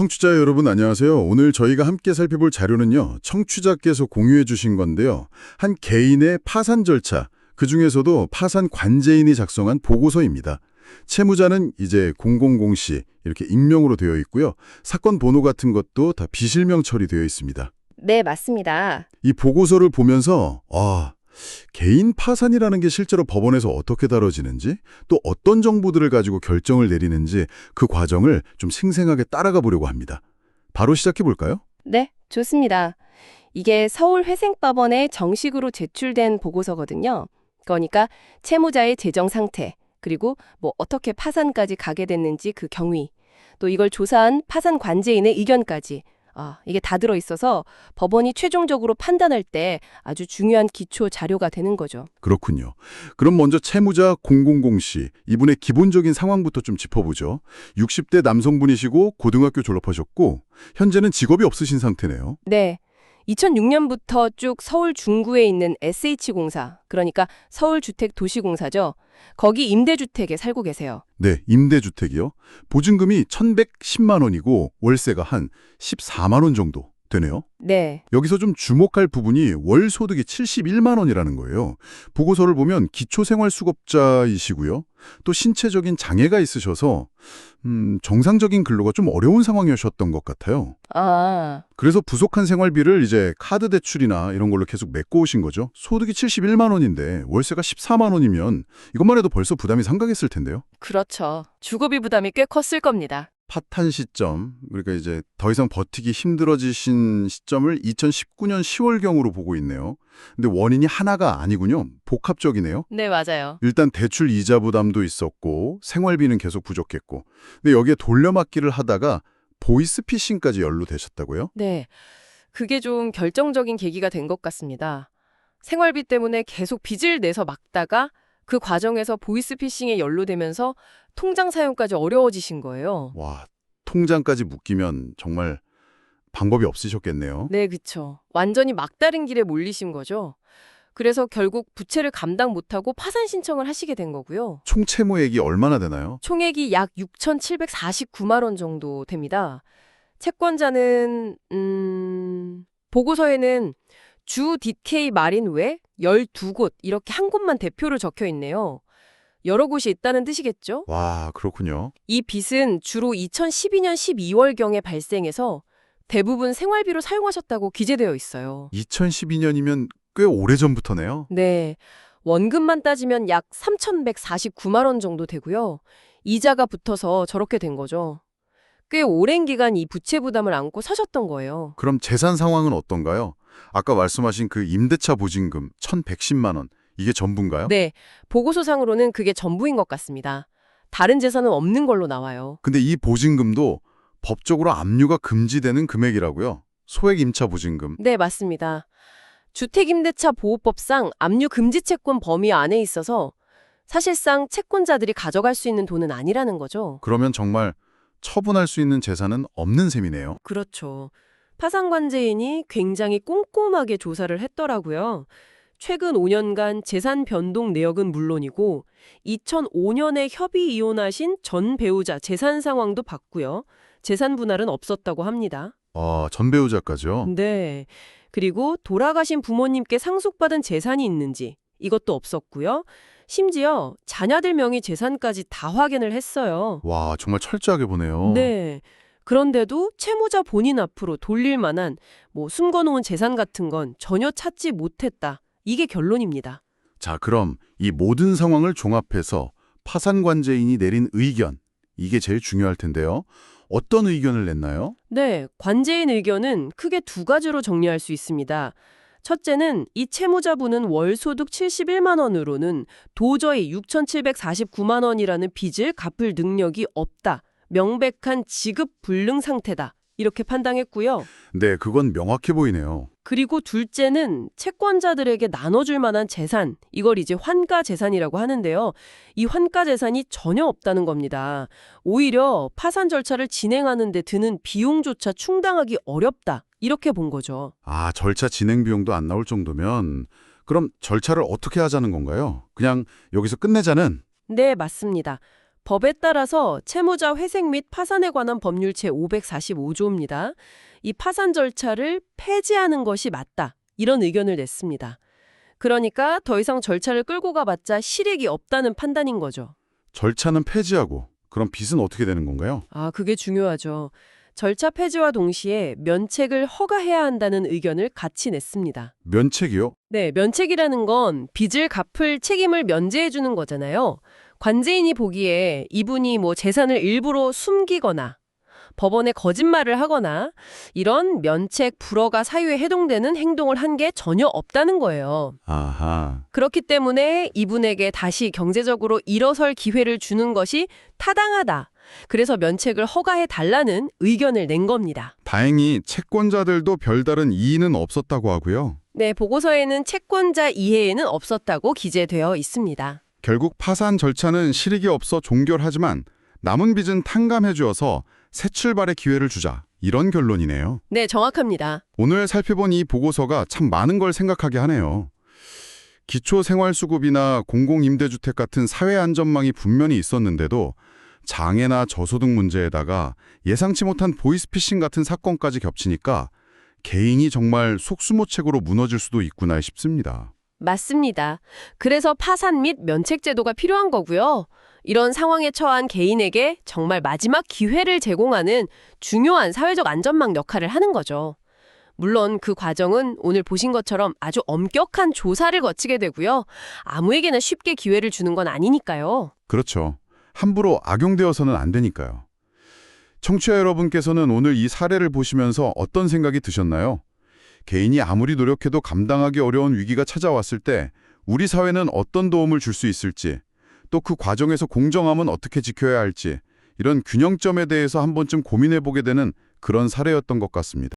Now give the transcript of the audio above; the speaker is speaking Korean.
청취자 여러분 안녕하세요. 오늘 저희가 함께 살펴볼 자료는요. 청취자께서 공유해 주신 건데요. 한 개인의 파산 절차, 그중에서도 파산 관제인이 작성한 보고서입니다. 채무자는 이제 000씨 이렇게 익명으로 되어 있고요. 사건 번호 같은 것도 다 비실명 처리되어 있습니다. 네, 맞습니다. 이 보고서를 보면서 개인 파산이라는 게 실제로 법원에서 어떻게 다뤄지는지 또 어떤 정보들을 가지고 결정을 내리는지 그 과정을 좀 생생하게 따라가 보려고 합니다. 바로 시작해 볼까요? 네, 좋습니다. 이게 서울회생법원에 정식으로 제출된 보고서거든요. 그러니까 채무자의 재정 상태, 그리고 어떻게 파산까지 가게 됐는지 그 경위, 또 이걸 조사한 파산 관제인의 의견까지. 이게 다 들어있어서 법원이 최종적으로 판단할 때 아주 중요한 기초 자료가 되는 거죠. 그렇군요. 그럼 먼저 채무자 000씨, 이분의 기본적인 상황부터 좀 짚어보죠. 60대 남성분이시고 고등학교 졸업하셨고 현재는 직업이 없으신 상태네요. 네. 2006년부터 쭉 서울 중구에 있는 SH공사, 그러니까 서울주택도시공사죠. 거기 임대주택에 살고 계세요. 네, 임대주택이요. 보증금이 1,110만 원이고 월세가 한 14만 원 정도 되네요. 네. 여기서 좀 주목할 부분이 월 소득이 71만 원이라는 거예요. 보고서를 보면 기초생활수급자이시고요. 또 신체적인 장애가 있으셔서 정상적인 근로가 좀 어려운 상황이셨던 것 같아요. 그래서 부족한 생활비를 이제 카드 대출이나 이런 걸로 계속 메꿔 오신 거죠. 소득이 71만 원인데 월세가 14만 원이면 이것만 해도 벌써 부담이 상당했을 텐데요. 그렇죠. 주거비 부담이 꽤 컸을 겁니다. 파탄 시점, 그러니까 이제 더 이상 버티기 힘들어지신 시점을 2019년 10월경으로 보고 있네요. 근데 원인이 하나가 아니군요. 복합적이네요. 네, 맞아요. 일단 대출 이자 부담도 있었고 생활비는 계속 부족했고 근데 여기에 돌려막기를 하다가 보이스피싱까지 연루되셨다고요? 네. 그게 좀 결정적인 계기가 된 것 같습니다. 생활비 때문에 계속 빚을 내서 막다가 그 과정에서 보이스피싱에 연루되면서 통장 사용까지 어려워지신 거예요. 와, 통장까지 묶이면 정말 방법이 없으셨겠네요. 네, 그쵸. 완전히 막다른 길에 몰리신 거죠. 그래서 결국 부채를 감당 못하고 파산 신청을 하시게 된 거고요. 총 채무액이 얼마나 되나요? 총액이 약 6,749만 원 정도 됩니다. 채권자는 보고서에는 주 DK 마린 외 12곳 이렇게 한 곳만 대표로 적혀 있네요. 여러 곳이 있다는 뜻이겠죠? 와, 그렇군요. 이 빚은 주로 2012년 12월경에 발생해서 대부분 생활비로 사용하셨다고 기재되어 있어요. 2012년이면 꽤 오래전부터네요. 네. 원금만 따지면 약 3,149만 원 정도 되고요. 이자가 붙어서 저렇게 된 거죠. 꽤 오랜 기간 이 부채 부담을 안고 사셨던 거예요. 그럼 재산 상황은 어떤가요? 아까 말씀하신 그 임대차 보증금 1,110만 원, 이게 전부인가요? 네. 보고서상으로는 그게 전부인 것 같습니다. 다른 재산은 없는 걸로 나와요. 근데 이 보증금도 법적으로 압류가 금지되는 금액이라고요? 소액 임차 보증금. 네, 맞습니다. 주택임대차 보호법상 압류 금지 채권 범위 안에 있어서 사실상 채권자들이 가져갈 수 있는 돈은 아니라는 거죠. 그러면 정말 처분할 수 있는 재산은 없는 셈이네요. 그렇죠. 파산관제인이 굉장히 꼼꼼하게 조사를 했더라고요. 최근 5년간 재산 변동 내역은 물론이고 2005년에 협의 이혼하신 전 배우자 재산 상황도 봤고요. 재산 분할은 없었다고 합니다. 전 배우자까지요? 네. 그리고 돌아가신 부모님께 상속받은 재산이 있는지 이것도 없었고요. 심지어 자녀들 명의 재산까지 다 확인을 했어요. 와, 정말 철저하게 보네요. 네. 그런데도 채무자 본인 앞으로 돌릴 만한 숨겨놓은 재산 같은 건 전혀 찾지 못했다. 이게 결론입니다. 자, 그럼 이 모든 상황을 종합해서 파산관제인이 내린 의견, 이게 제일 중요할 텐데요. 어떤 의견을 냈나요? 네, 관제인 의견은 크게 두 가지로 정리할 수 있습니다. 첫째는 이 채무자분은 월소득 71만 원으로는 도저히 6,749만 원이라는 빚을 갚을 능력이 없다. 명백한 지급 불능 상태다. 이렇게 판단했고요. 네, 그건 명확해 보이네요. 그리고 둘째는 채권자들에게 나눠줄 만한 재산, 이걸 이제 환가 재산이라고 하는데요. 이 환가 재산이 전혀 없다는 겁니다. 오히려 파산 절차를 진행하는 데 드는 비용조차 충당하기 어렵다. 이렇게 본 거죠. 절차 진행 비용도 안 나올 정도면 그럼 절차를 어떻게 하자는 건가요? 그냥 여기서 끝내자는? 네, 맞습니다. 법에 따라서 채무자 회생 및 파산에 관한 법률 제545조입니다. 이 파산 절차를 폐지하는 것이 맞다. 이런 의견을 냈습니다. 그러니까 더 이상 절차를 끌고 가봤자 실익이 없다는 판단인 거죠. 절차는 폐지하고 그럼 빚은 어떻게 되는 건가요? 아, 그게 중요하죠. 절차 폐지와 동시에 면책을 허가해야 한다는 의견을 같이 냈습니다. 면책이요? 네, 면책이라는 건 빚을 갚을 책임을 면제해 주는 거잖아요. 관제인이 보기에 이분이 재산을 일부러 숨기거나 법원에 거짓말을 하거나 이런 면책 불허가 사유에 해당되는 행동을 한 게 전혀 없다는 거예요. 아하. 그렇기 때문에 이분에게 다시 경제적으로 일어설 기회를 주는 것이 타당하다. 그래서 면책을 허가해 달라는 의견을 낸 겁니다. 다행히 채권자들도 별다른 이의는 없었다고 하고요. 네, 보고서에는 채권자 이해에는 없었다고 기재되어 있습니다. 결국 파산 절차는 실익이 없어 종결하지만 남은 빚은 탕감해 주어서 새 출발의 기회를 주자. 이런 결론이네요. 네, 정확합니다. 오늘 살펴본 이 보고서가 참 많은 걸 생각하게 하네요. 기초생활수급이나 공공임대주택 같은 사회안전망이 분명히 있었는데도 장애나 저소득 문제에다가 예상치 못한 보이스피싱 같은 사건까지 겹치니까 개인이 정말 속수무책으로 무너질 수도 있구나 싶습니다. 맞습니다. 그래서 파산 및 면책 제도가 필요한 거고요. 이런 상황에 처한 개인에게 정말 마지막 기회를 제공하는 중요한 사회적 안전망 역할을 하는 거죠. 물론 그 과정은 오늘 보신 것처럼 아주 엄격한 조사를 거치게 되고요. 아무에게나 쉽게 기회를 주는 건 아니니까요. 그렇죠. 함부로 악용되어서는 안 되니까요. 청취자 여러분께서는 오늘 이 사례를 보시면서 어떤 생각이 드셨나요? 개인이 아무리 노력해도 감당하기 어려운 위기가 찾아왔을 때 우리 사회는 어떤 도움을 줄 수 있을지, 또 그 과정에서 공정함은 어떻게 지켜야 할지, 이런 균형점에 대해서 한 번쯤 고민해보게 되는 그런 사례였던 것 같습니다.